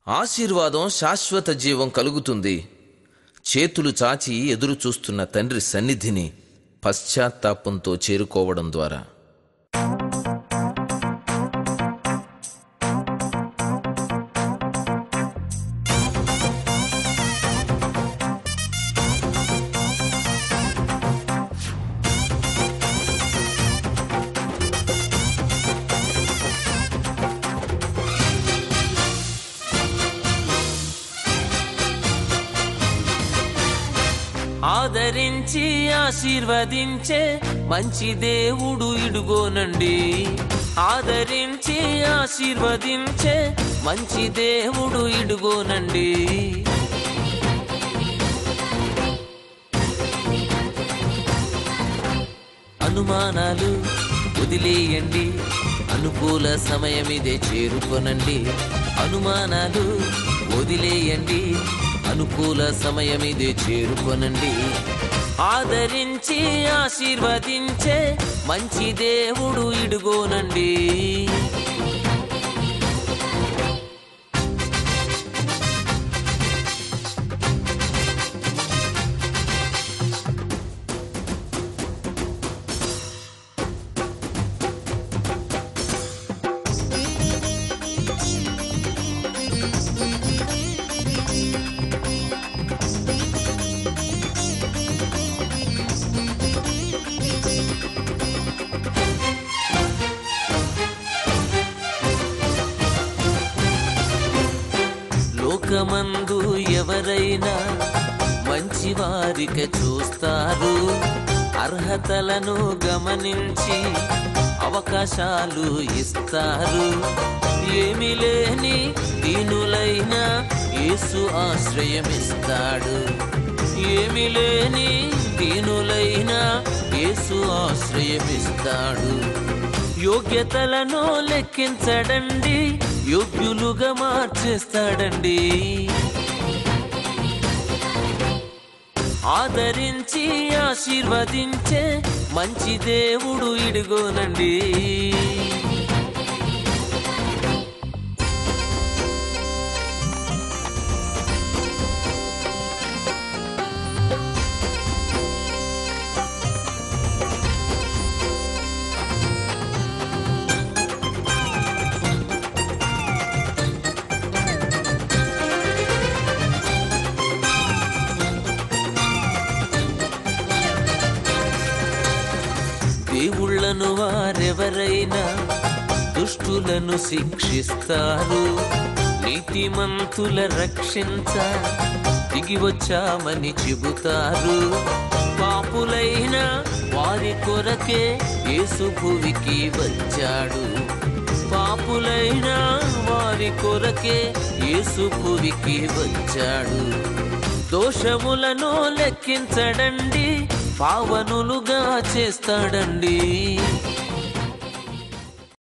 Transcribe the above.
ఆశీర్వాదం శాశ్వత జీవం కలుగుతుంది. చేతులు చాచి ఎదురు చూస్తున్న తండ్రి సన్నిధిని పశ్చాత్తాపంతో చేరుకోవడం ద్వారా. ఆదరించి ఆశీర్వదించే మంచి దేవుడు ఇడుగోనండి. ఆదరించి ఆశీర్వదించే మంచి దేవుడు ఇడుగోనండి. అనుమానాలు వదిలేయండి, అనుకూల సమయం ఇదే చేరుకొనండి. అనుమానాలు వదిలేయండి, అనుకూల సమయం ఇదే చేరుకొనండి. ఆదరించి ఆశీర్వదించే మంచి దేవుడు ఇడుగోనండి. లోకమందు ఎవరైనా మంచి వారికి చూస్తారు, అర్హతలను గమనించి అవకాశాలు ఇస్తారు. ఏమీ లేని దీనులైన యేసు ఆశ్రయమిస్తాడు. ఏమీ లేని దీనులైన యేసు ఆశ్రయమిస్తాడు. యోగ్యతలను లెక్కించడండి, యోగ్యులుగా మార్చేస్తాడండి. ఆదరించి ఆశీర్వదించే మంచి దేవుడు ఇడుగోనండి. దేవుళ్ళను వారెవరైనా దుష్టులను శిక్షిస్తారు, నీతిమంతుల రక్షించ దిగి వచ్చామని చెబుతారు. పాపులైన వారి కొరకే యేసు భూమికి వచ్చాడు. పాపులైన వారి కొరకే యేసు భూమికి వచ్చాడు. దోషములను లెక్కించడండి, పావనులుగా చేస్తాడండి.